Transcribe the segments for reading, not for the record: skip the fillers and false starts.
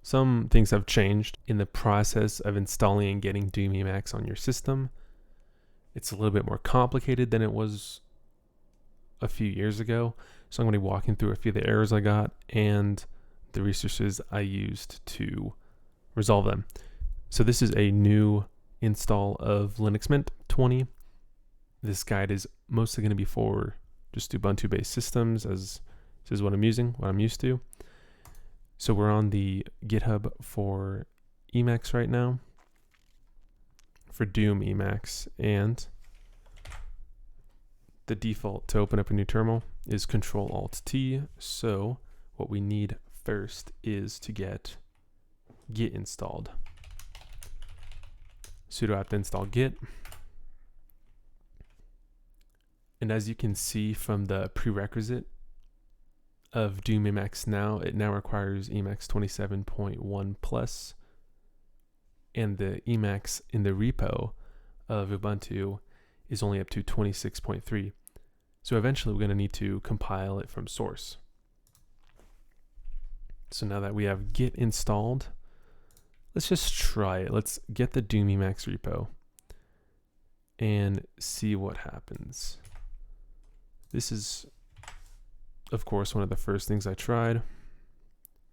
Some things have changed in the process of installing and getting Doom Emacs on your system. It's a little bit more complicated than it was a few years ago. So I'm going to be walking through a few of the errors I got and the resources I used to resolve them. So this is a new install of Linux Mint 20. This guide is mostly going to be for just Ubuntu-based systems, as this is what I'm using, what I'm used to. So we're on the GitHub for Emacs right now, for Doom Emacs, and the default to open up a new terminal is Control-Alt-T. So what we need first is to get Git installed. Sudo apt install Git. And as you can see from the prerequisite of Doom Emacs now, it now requires Emacs 27.1 plus, and the Emacs in the repo of Ubuntu is only up to 26.3. So eventually we're going to need to compile it from source. So now that we have Git installed, let's just try it. Let's get the Doom Emacs repo and see what happens. This is, of course, one of the first things I tried.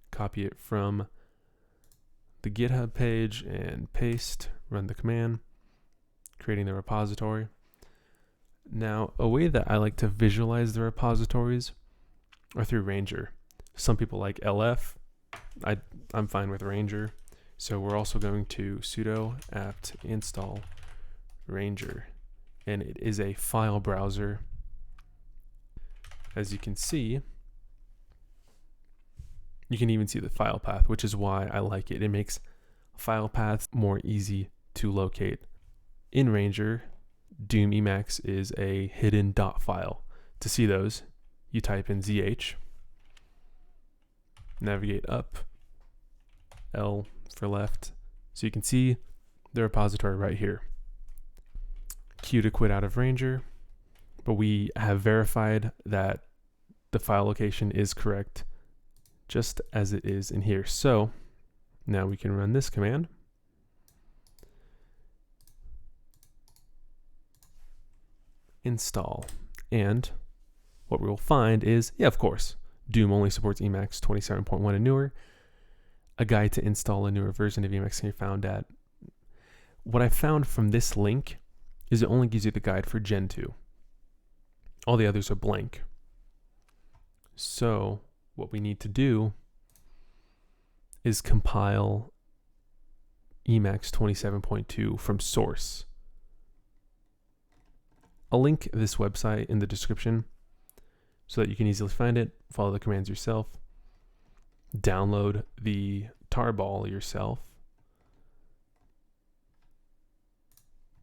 Copy it from the GitHub page and paste, run the command, creating the repository. Now, a way that I like to visualize the repositories are through Ranger. Some people like LF. I'm fine with Ranger. So we're also going to sudo apt install Ranger. And it is a file browser. As you can see, you can even see the file path, which is why I like it. It makes file paths more easy to locate. In Ranger, Doom Emacs is a hidden dot file. To see those, you type in ZH, navigate up, L for left, so you can see the repository right here. Q to quit out of Ranger, but we have verified that the file location is correct just as it is in here. So now we can run this command. Install. And what we will find is, yeah, of course, Doom only supports Emacs 27.1 and newer. A guide to install a newer version of Emacs can be found at. What I found from this link is it only gives you the guide for Gen 2. All the others are blank. So what we need to do is compile Emacs 27.2 from source. I'll link this website in the description so that you can easily find it, follow the commands yourself, download the tarball yourself.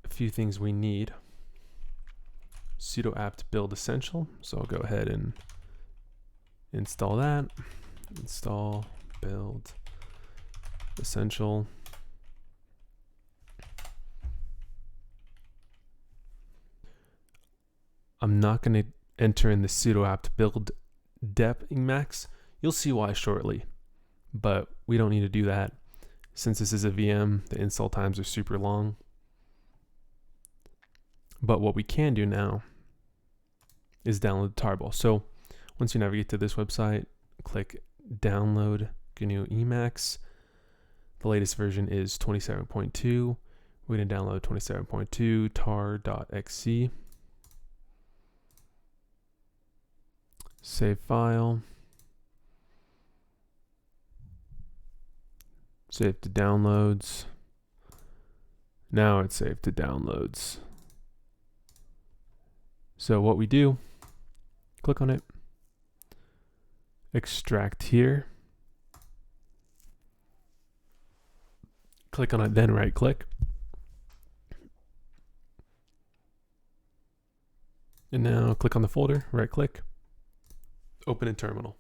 A few things we need. Sudo apt build essential. So I'll go ahead and install that. Install build essential. I'm not going to enter in the sudo apt build dep Emacs. You'll see why shortly, but we don't need to do that. Since this is a VM, the install times are super long. But what we can do now is download the tarball. So once you navigate to this website, click download GNU Emacs. The latest version is 27.2. We're going to download 27.2 tar.xc. Save file. Save to downloads. Now it's saved to downloads. So what we do, click on it, extract here, click on it, then right click. And now click on the folder, right click, open in terminal.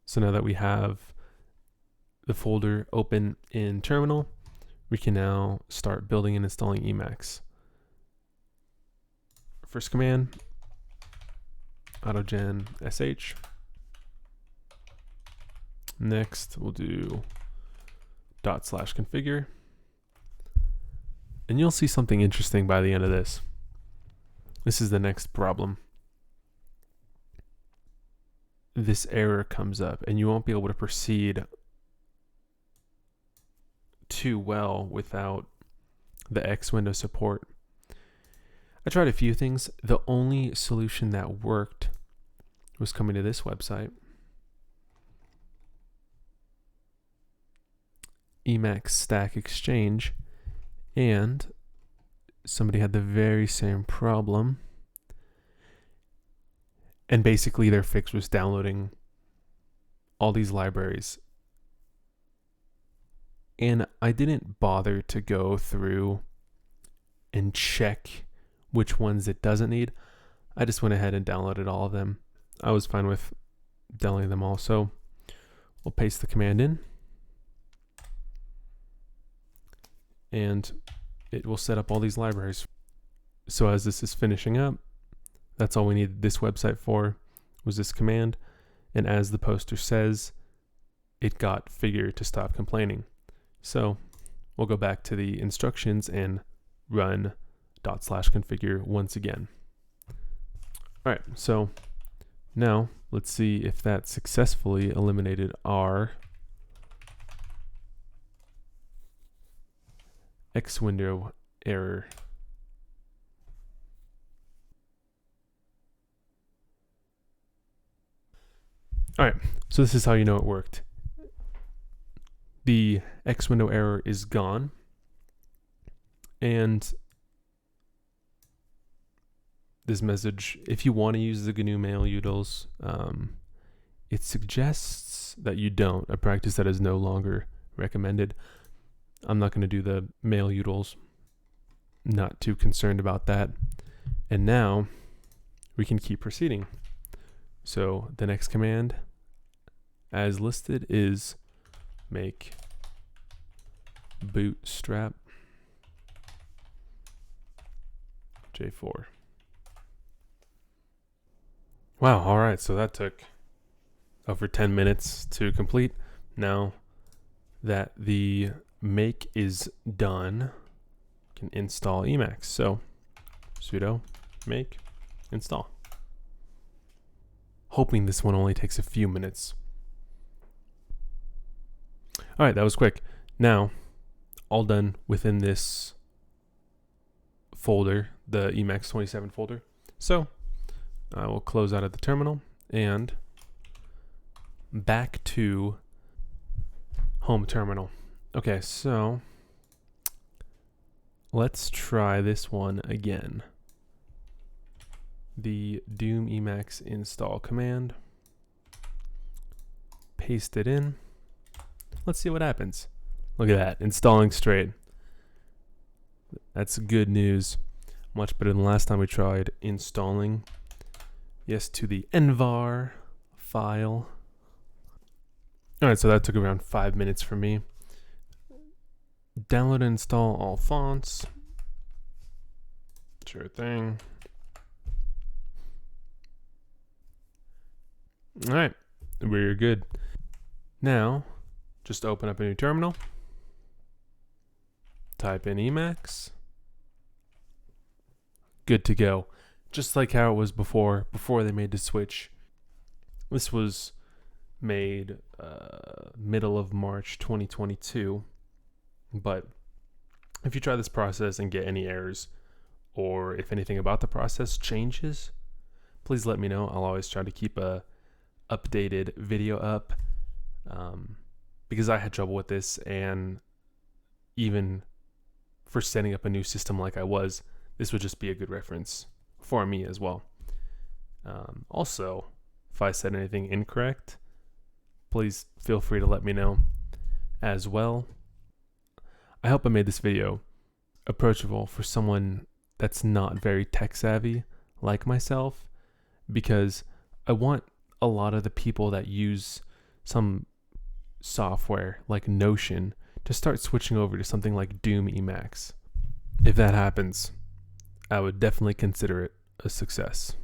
So now that we have the folder open in terminal, we can now start building and installing Emacs. First command, autogen sh, Next, we'll do /configure. And you'll see something interesting by the end of this. This is the next problem. This error comes up and you won't be able to proceed too well without the X window support. I tried a few things. The only solution that worked was coming to this website, Emacs Stack Exchange, and somebody had the very same problem. And basically their fix was downloading all these libraries. And I didn't bother to go through and check which ones it doesn't need. I just went ahead and downloaded all of them. I was fine with downloading them all. So we'll paste the command in. And it will set up all these libraries. So as this is finishing up, that's all we needed this website for, was this command. And as the poster says, it got figure to stop complaining. So we'll go back to the instructions and run /configure once again. All right, so now let's see if that successfully eliminated our X window error. All right, so this is how you know it worked. The X window error is gone, and this message, if you want to use the GNU mail utils, it suggests that you don't, a practice that is no longer recommended. I'm not going to do the mail utils, not too concerned about that. And now we can keep proceeding. So the next command as listed is make bootstrap J4. Wow, all right, so that took over 10 minutes to complete. Now that the make is done, you can install Emacs. So sudo make install. Hoping this one only takes a few minutes. All right, that was quick. Now, all done within this folder, the Emacs 27 folder. So I will close out of the terminal and back to home terminal. Okay, so let's try this one again. The Doom Emacs install command. Paste it in. Let's see what happens. Look at that, installing straight. That's good news. Much better than last time we tried installing. Yes, to the envar file. All right, so that took around 5 minutes for me. Download and install all fonts. Sure thing. All right, we're good. Now, just open up a new terminal. Type in Emacs. Good to go. Just like how it was before they made the switch. This was made middle of March 2022. But if you try this process and get any errors, or if anything about the process changes, please let me know. I'll always try to keep a updated video up, because I had trouble with this, and even for setting up a new system like I was, this would just be a good reference for me as well. Also, if I said anything incorrect, please feel free to let me know as well. I hope I made this video approachable for someone that's not very tech savvy like myself, because I want a lot of the people that use some software like Notion to start switching over to something like Doom Emacs. If that happens, I would definitely consider it a success.